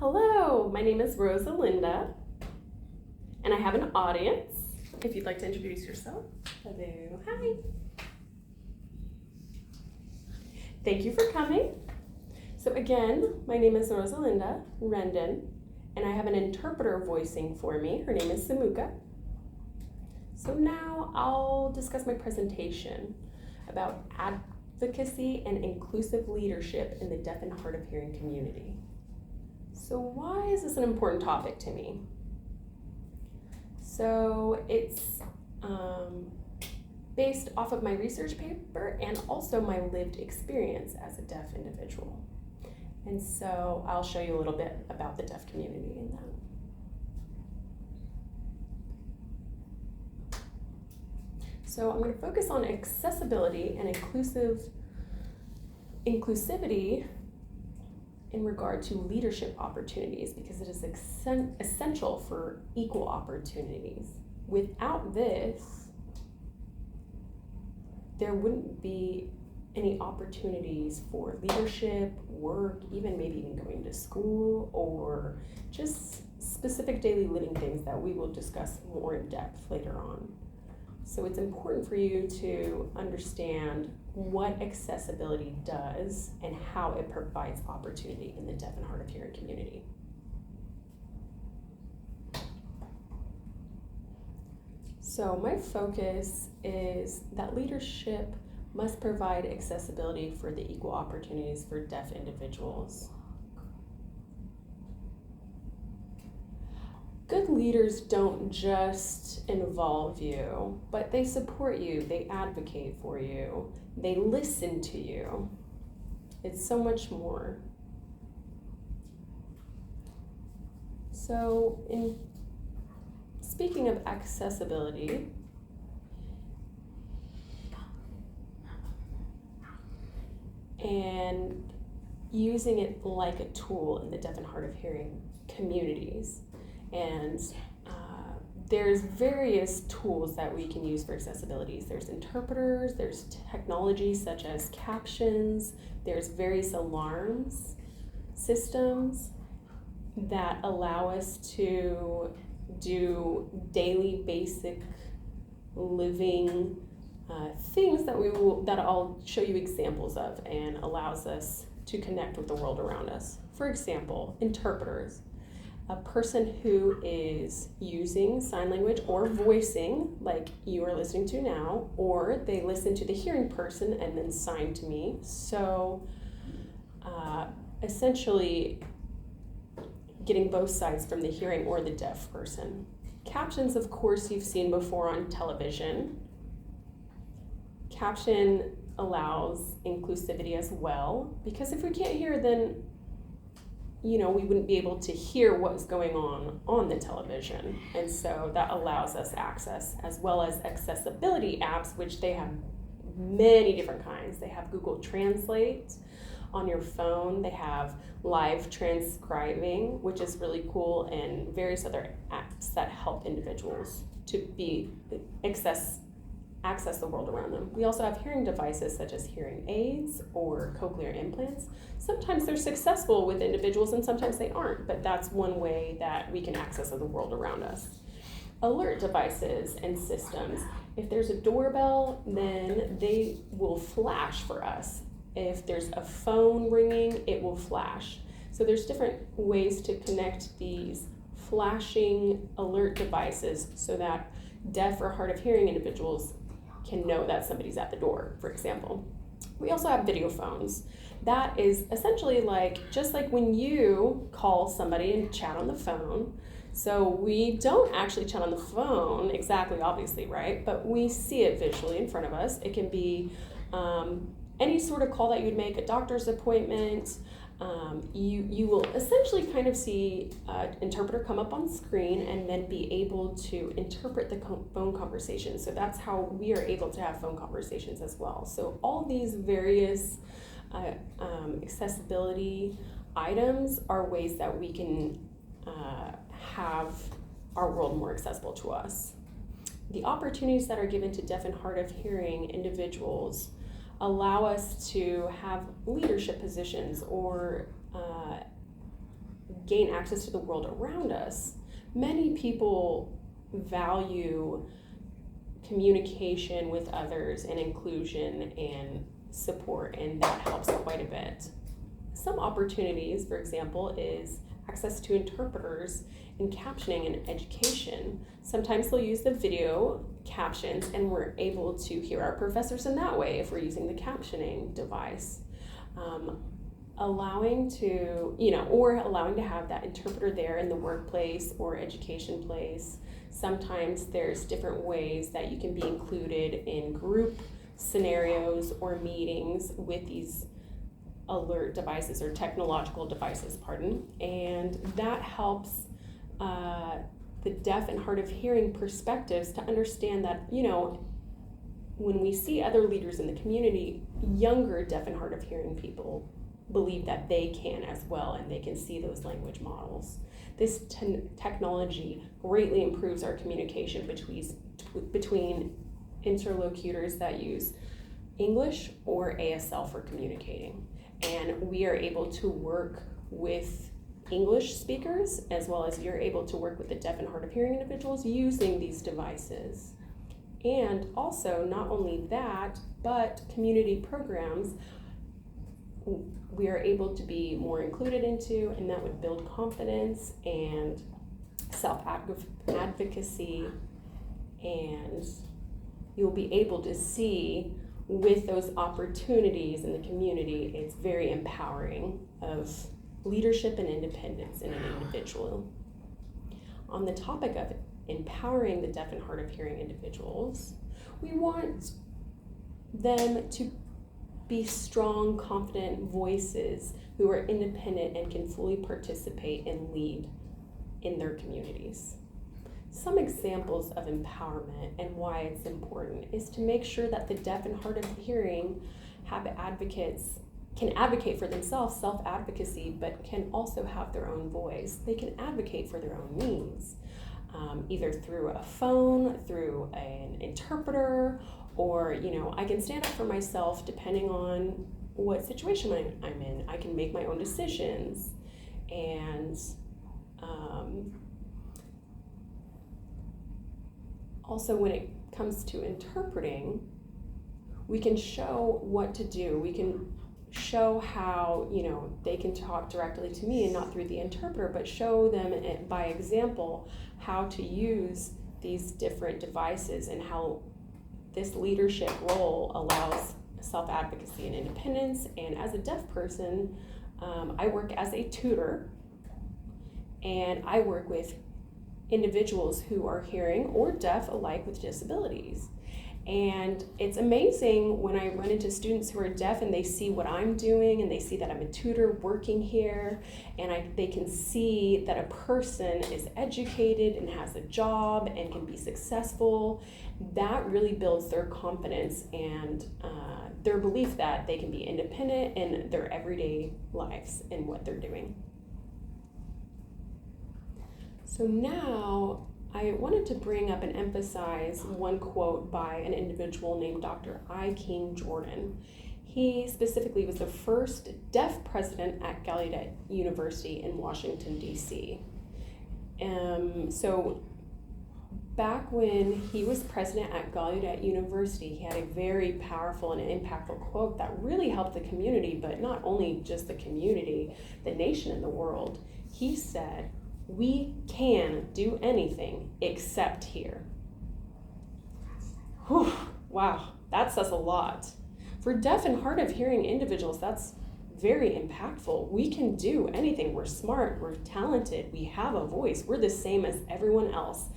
Hello, my name is Rosalinda, and I have an audience. If you'd like to introduce yourself. Hello, hi. Thank you for coming. So again, my name is Rosalinda Rendon, and I have an interpreter voicing for me. Her name is Samuka. So now I'll discuss my presentation about advocacy and inclusive leadership in the deaf and hard of hearing community. So why is this an important topic to me? So it's based off of my research paper and also my lived experience as a deaf individual. And so I'll show you a little bit about the deaf community in that. So I'm going to focus on accessibility and inclusivity in regard to leadership opportunities, because it is essential for equal opportunities. Without this, there wouldn't be any opportunities for leadership, work, maybe even going to school, or just specific daily living things that we will discuss more in depth later on. So it's important for you to understand what accessibility does and how it provides opportunity in the deaf and hard of hearing community. So my focus is that leadership must provide accessibility for the equal opportunities for deaf individuals. Good leaders don't just involve you, but they support you, they advocate for you, they listen to you. It's so much more. So in speaking of accessibility, and using it like a tool in the deaf and hard of hearing communities. And there's various tools that we can use for accessibility. There's interpreters, there's technology such as captions, there's various alarms systems that allow us to do daily basic living things that I'll show you examples of, and allows us to connect with the world around us. For example, interpreters. A person who is using sign language or voicing, like you are listening to now, or they listen to the hearing person and then sign to me. So essentially getting both sides from the hearing or the deaf person. Captions, of course, you've seen before on television. Caption allows inclusivity as well, because if we can't hear, then we wouldn't be able to hear what's going on the television. And so that allows us access, as well as accessibility apps, which they have many different kinds. They have Google Translate on your phone. They have live transcribing, which is really cool, and various other apps that help individuals to access the world around them. We also have hearing devices such as hearing aids or cochlear implants. Sometimes they're successful with individuals and sometimes they aren't, but that's one way that we can access the world around us. Alert devices and systems. If there's a doorbell, then they will flash for us. If there's a phone ringing, it will flash. So there's different ways to connect these flashing alert devices so that deaf or hard of hearing individuals can know that somebody's at the door, for example. We also have video phones. That is essentially just like when you call somebody and chat on the phone. So we don't actually chat on the phone exactly, obviously, right? But we see it visually in front of us. It can be any sort of call that you'd make, a doctor's appointment. You will essentially kind of see an interpreter come up on screen and then be able to interpret the phone conversation. So that's how we are able to have phone conversations as well. So all these various accessibility items are ways that we can have our world more accessible to us. The opportunities that are given to deaf and hard of hearing individuals allow us to have leadership positions or gain access to the world around us. Many people value communication with others and inclusion and support, and that helps quite a bit. Some opportunities, for example, is access to interpreters in captioning and education. Sometimes they'll use the video captions and we're able to hear our professors in that way if we're using the captioning device. Allowing to have that interpreter there in the workplace or education place. Sometimes there's different ways that you can be included in group scenarios or meetings with these alert devices or technological devices, and that helps the deaf and hard of hearing perspectives to understand that, when we see other leaders in the community, younger deaf and hard of hearing people believe that they can as well, and they can see those language models. This technology greatly improves our communication between interlocutors that use English or ASL for communicating. And we are able to work with English speakers as well as you're able to work with the deaf and hard of hearing individuals using these devices. And also, not only that, but community programs we are able to be more included into, and that would build confidence and self-advocacy, and you'll be able to see with those opportunities in the community, it's very empowering of leadership and independence in an individual. On the topic of empowering the deaf and hard of hearing individuals, we want them to be strong, confident voices who are independent and can fully participate and lead in their communities. Some examples of empowerment and why it's important is to make sure that the deaf and hard of hearing can advocate for themselves, self-advocacy, but can also have their own voice. They can advocate for their own needs, either through a phone, through an interpreter, or I can stand up for myself depending on what situation I'm in. I can make my own decisions, and also when it comes to interpreting, we can show what to do. We can show how they can talk directly to me and not through the interpreter, but show them by example how to use these different devices and how this leadership role allows self-advocacy and independence. And as a deaf person, I work as a tutor, and I work with individuals who are hearing or deaf alike with disabilities. And it's amazing when I run into students who are deaf and they see what I'm doing and they see that I'm a tutor working here, and they can see that a person is educated and has a job and can be successful. That really builds their confidence and their belief that they can be independent in their everyday lives and what they're doing. So now I wanted to bring up and emphasize one quote by an individual named Dr. I. King Jordan. He specifically was the first deaf president at Gallaudet University in Washington, D.C. So back when he was president at Gallaudet University, he had a very powerful and impactful quote that really helped the community, but not only just the community, the nation and the world. He said, "We can do anything except hear." Whew, wow, that says a lot. For deaf and hard of hearing individuals, that's very impactful. We can do anything. We're smart, we're talented, we have a voice, we're the same as everyone else.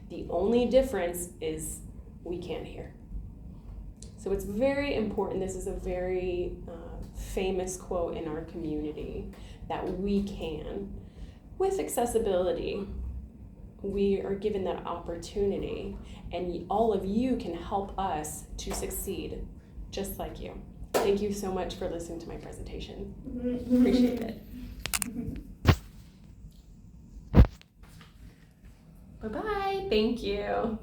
The only difference is we can't hear. So it's very important. This is a very famous quote in our community, that we can. With accessibility, we are given that opportunity, and all of you can help us to succeed, just like you. Thank you so much for listening to my presentation. Appreciate it. Bye-bye. Thank you.